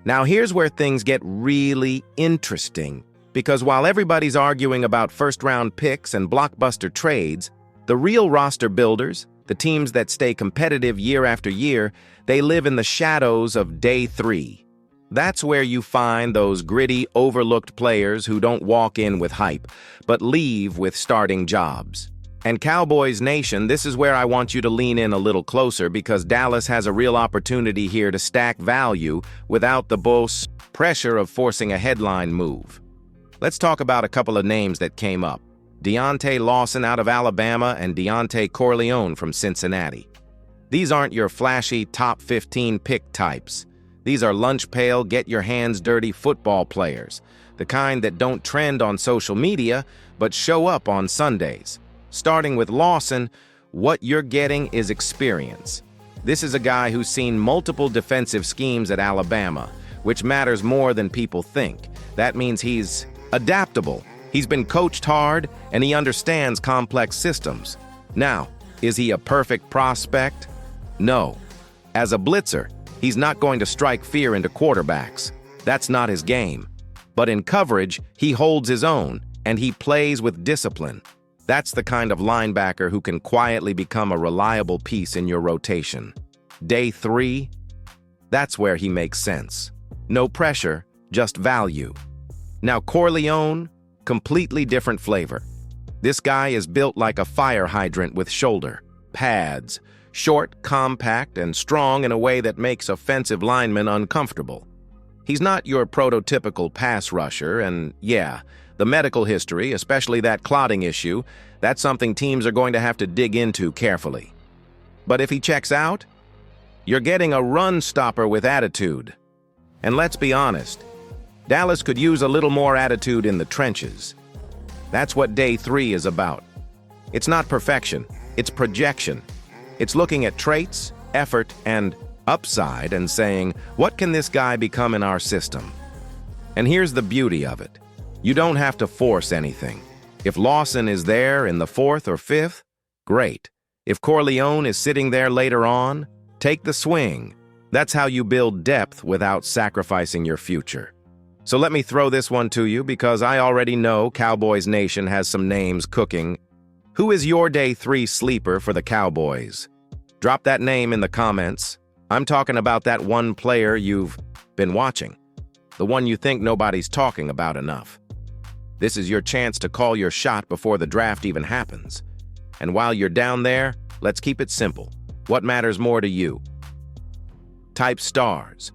Now here's where things get really interesting, because while everybody's arguing about first-round picks and blockbuster trades, the real roster builders, the teams that stay competitive year after year, they live in the shadows of day 3. That's where you find those gritty, overlooked players who don't walk in with hype, but leave with starting jobs. And Cowboys Nation, this is where I want you to lean in a little closer, because Dallas has a real opportunity here to stack value without the boss pressure of forcing a headline move. Let's talk about a couple of names that came up. Deontay Lawson out of Alabama and Deontay Corleone from Cincinnati. These aren't your flashy top 15 pick types. These are lunch pail, get your hands dirty football players, the kind that don't trend on social media, but show up on Sundays. Starting with Lawson, what you're getting is experience. This is a guy who's seen multiple defensive schemes at Alabama, which matters more than people think. That means he's adaptable. He's been coached hard, and he understands complex systems. Now, is he a perfect prospect? No. As a blitzer, he's not going to strike fear into quarterbacks. That's not his game. But in coverage, he holds his own, and he plays with discipline. That's the kind of linebacker who can quietly become a reliable piece in your rotation. Day 3, that's where he makes sense. No pressure, just value. Now Corleone, completely different flavor. This guy is built like a fire hydrant with shoulder pads, short, compact, and strong in a way that makes offensive linemen uncomfortable. He's not your prototypical pass rusher, and yeah, the medical history, especially that clotting issue, that's something teams are going to have to dig into carefully. But if he checks out, you're getting a run stopper with attitude. And let's be honest, Dallas could use a little more attitude in the trenches. That's what day 3 is about. It's not perfection, it's projection. It's looking at traits, effort, and upside and saying, what can this guy become in our system? And here's the beauty of it. You don't have to force anything. If Lawson is there in the 4th or 5th, great. If Corleone is sitting there later on, take the swing. That's how you build depth without sacrificing your future. So let me throw this one to you, because I already know Cowboys Nation has some names cooking. Who is your day 3 sleeper for the Cowboys? Drop that name in the comments. I'm talking about that one player you've been watching, the one you think nobody's talking about enough. This is your chance to call your shot before the draft even happens. And while you're down there, let's keep it simple. What matters more to you? Type stars.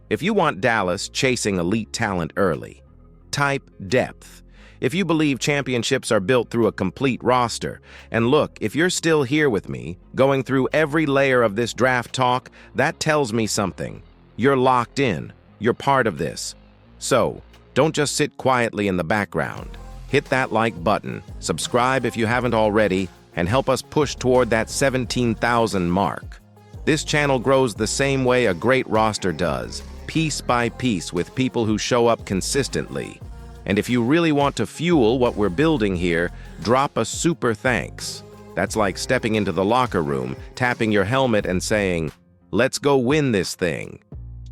If you want Dallas chasing elite talent early, type depth. If you believe championships are built through a complete roster, and look, if you're still here with me, going through every layer of this draft talk, that tells me something. You're locked in. You're part of this. So, don't just sit quietly in the background. Hit that like button, subscribe if you haven't already, and help us push toward that 17,000 mark. This channel grows the same way a great roster does, piece by piece, with people who show up consistently. And if you really want to fuel what we're building here, drop a super thanks. That's like stepping into the locker room, tapping your helmet and saying, let's go win this thing.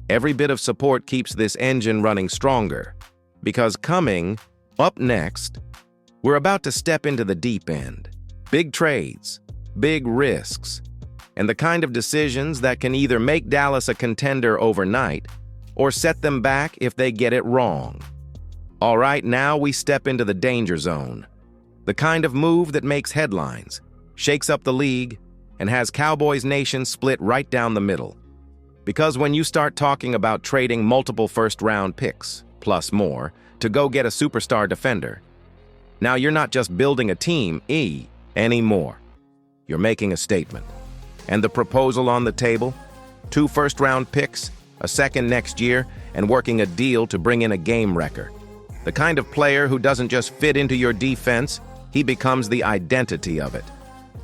Every bit of support keeps this engine running stronger. Because coming up next, we're about to step into the deep end. Big trades, big risks, and the kind of decisions that can either make Dallas a contender overnight or set them back if they get it wrong. All right, now we step into the danger zone. The kind of move that makes headlines, shakes up the league, and has Cowboys Nation split right down the middle. Because when you start talking about trading multiple first-round picks, plus more, to go get a superstar defender, now you're not just building a team anymore. You're making a statement. And the proposal on the table? 2 first-round picks, a second next year, and working a deal to bring in a game wrecker. The kind of player who doesn't just fit into your defense, he becomes the identity of it.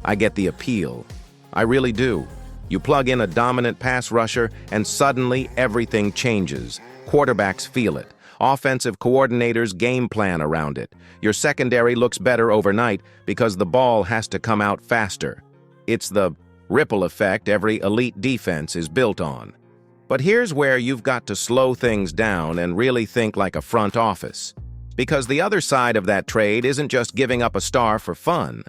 I get the appeal. I really do. You plug in a dominant pass rusher, and suddenly everything changes. Quarterbacks feel it. Offensive coordinators game plan around it. Your secondary looks better overnight because the ball has to come out faster. It's the ripple effect every elite defense is built on. But here's where you've got to slow things down and really think like a front office. Because the other side of that trade isn't just giving up a star for fun.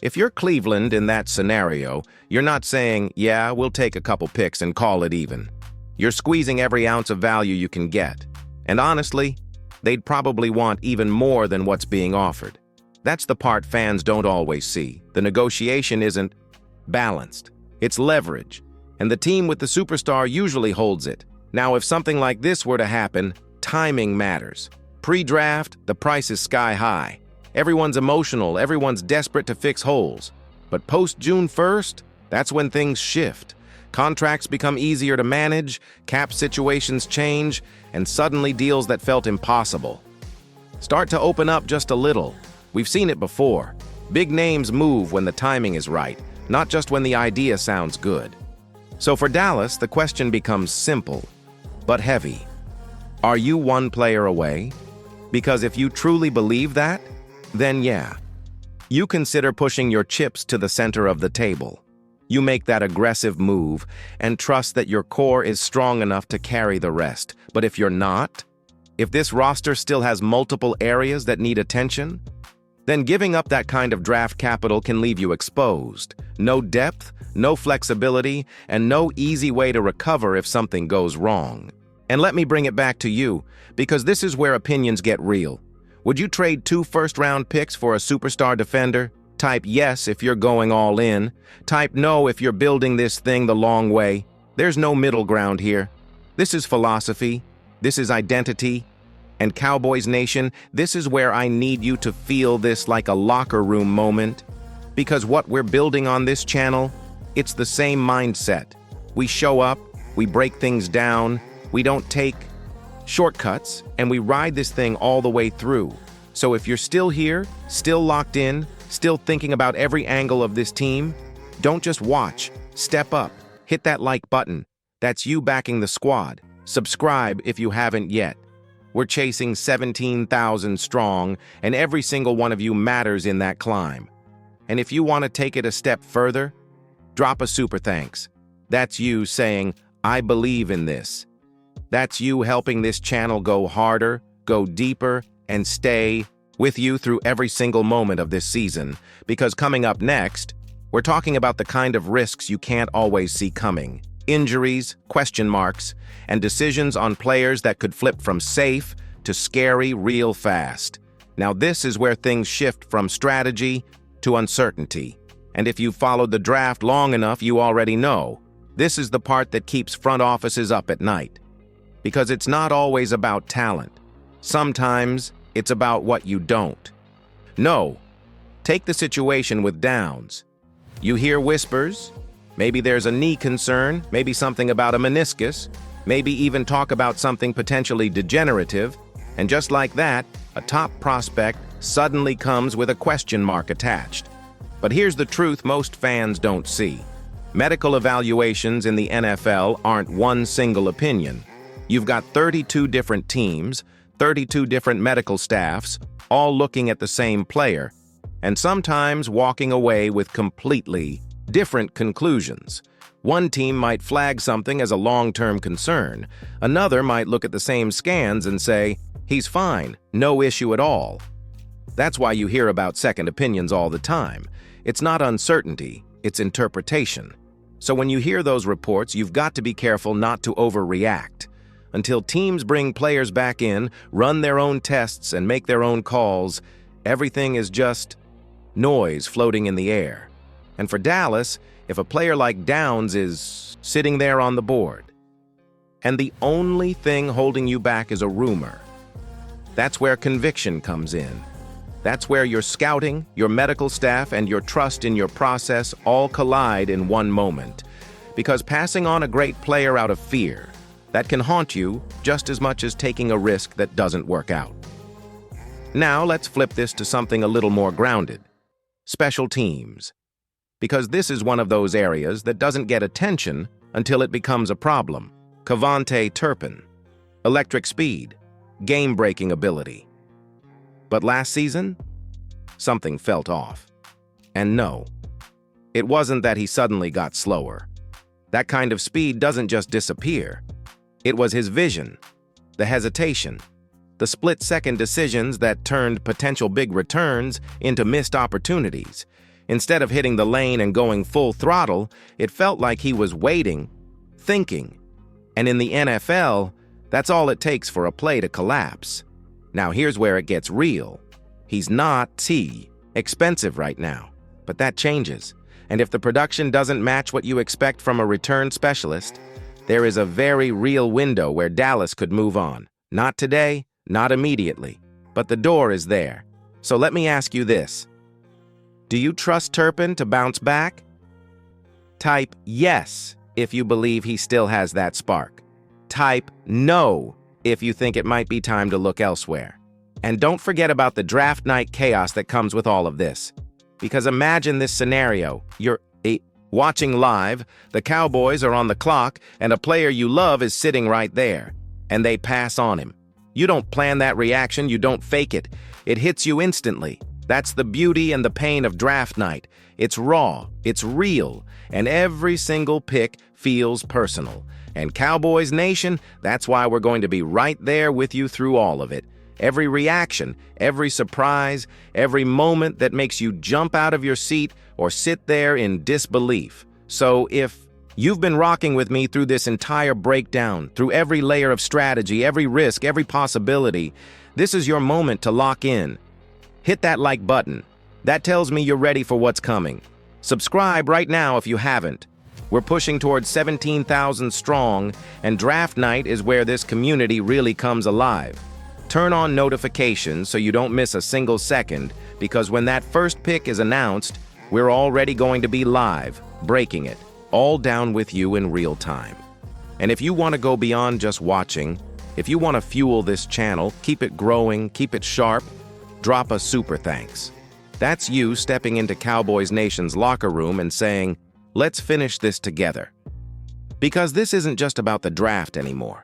If you're Cleveland in that scenario, you're not saying, yeah, we'll take a couple picks and call it even. You're squeezing every ounce of value you can get. And honestly, they'd probably want even more than what's being offered. That's the part fans don't always see. The negotiation isn't balanced. It's leverage. And the team with the superstar usually holds it. Now, if something like this were to happen, timing matters. Pre-draft, the price is sky high. Everyone's emotional, everyone's desperate to fix holes. But post-June 1st, that's when things shift. Contracts become easier to manage, cap situations change, and suddenly deals that felt impossible start to open up just a little. We've seen it before. Big names move when the timing is right, not just when the idea sounds good. So for Dallas, the question becomes simple, but heavy. Are you one player away? Because if you truly believe that, then yeah. You consider pushing your chips to the center of the table. You make that aggressive move and trust that your core is strong enough to carry the rest. But if you're not, if this roster still has multiple areas that need attention, then giving up that kind of draft capital can leave you exposed. No depth, no flexibility, and no easy way to recover if something goes wrong. And let me bring it back to you, because this is where opinions get real. Would you trade 2 first-round picks for a superstar defender? Type yes if you're going all in. Type no if you're building this thing the long way. There's no middle ground here. This is philosophy. This is identity. And Cowboys Nation, this is where I need you to feel this like a locker room moment. Because what we're building on this channel, it's the same mindset. We show up, we break things down, we don't take shortcuts, and we ride this thing all the way through. So if you're still here, still locked in, still thinking about every angle of this team, don't just watch. Step up. Hit that like button. That's you backing the squad. Subscribe if you haven't yet. We're chasing 17,000 strong, and every single one of you matters in that climb. And if you want to take it a step further, drop a super thanks. That's you saying, I believe in this. That's you helping this channel go harder, go deeper, and stay with you through every single moment of this season. Because coming up next, we're talking about the kind of risks you can't always see coming. Injuries, question marks, and decisions on players that could flip from safe to scary real fast. Now this is where things shift from strategy to uncertainty. And if you've followed the draft long enough, you already know. This is the part that keeps front offices up at night. Because it's not always about talent. Sometimes it's about what you don't. No, take the situation with Downs. You hear whispers. Maybe there's a knee concern, maybe something about a meniscus, maybe even talk about something potentially degenerative, and just like that, a top prospect suddenly comes with a question mark attached. But here's the truth most fans don't see. Medical evaluations in the NFL aren't one single opinion. You've got 32 different teams, 32 different medical staffs, all looking at the same player, and sometimes walking away with completely different conclusions. One team might flag something as a long-term concern. Another might look at the same scans and say, he's fine, no issue at all. That's why you hear about second opinions all the time. It's not uncertainty, it's interpretation. So when you hear those reports, you've got to be careful not to overreact. Until teams bring players back in, run their own tests, and make their own calls, everything is just noise floating in the air. And for Dallas, if a player like Downs is sitting there on the board, and the only thing holding you back is a rumor, that's where conviction comes in. That's where your scouting, your medical staff, and your trust in your process all collide in one moment. Because passing on a great player out of fear, that can haunt you just as much as taking a risk that doesn't work out. Now let's flip this to something a little more grounded. Special teams. Because this is one of those areas that doesn't get attention until it becomes a problem. Cavante Turpin. Electric speed. Game-breaking ability. But last season, something felt off. And no, it wasn't that he suddenly got slower. That kind of speed doesn't just disappear. It was his vision, the hesitation, the split-second decisions that turned potential big returns into missed opportunities. Instead of hitting the lane and going full throttle, it felt like he was waiting, thinking. And in the NFL, that's all it takes for a play to collapse. Now here's where it gets real. He's not expensive right now, but that changes. And if the production doesn't match what you expect from a return specialist, there is a very real window where Dallas could move on. Not today, not immediately, but the door is there. So let me ask you this. Do you trust Turpin to bounce back? Type yes if you believe he still has that spark. Type no if you think it might be time to look elsewhere. And don't forget about the draft night chaos that comes with all of this. Because imagine this scenario. You're watching live, the Cowboys are on the clock, and a player you love is sitting right there, and they pass on him. You don't plan that reaction, you don't fake it. It hits you instantly. That's the beauty and the pain of draft night. It's raw, it's real, and every single pick feels personal. And Cowboys Nation, that's why we're going to be right there with you through all of it. Every reaction, every surprise, every moment that makes you jump out of your seat or sit there in disbelief. So if you've been rocking with me through this entire breakdown, through every layer of strategy, every risk, every possibility, this is your moment to lock in. Hit that like button. That tells me you're ready for what's coming. Subscribe right now if you haven't. We're pushing towards 17,000 strong, and draft night is where this community really comes alive. Turn on notifications so you don't miss a single second, because when that first pick is announced, we're already going to be live, breaking it, all down with you in real time. And if you want to go beyond just watching, if you want to fuel this channel, keep it growing, keep it sharp, drop a super thanks. That's you stepping into Cowboys Nation's locker room and saying, let's finish this together. Because this isn't just about the draft anymore.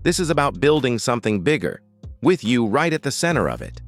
This is about building something bigger, with you right at the center of it.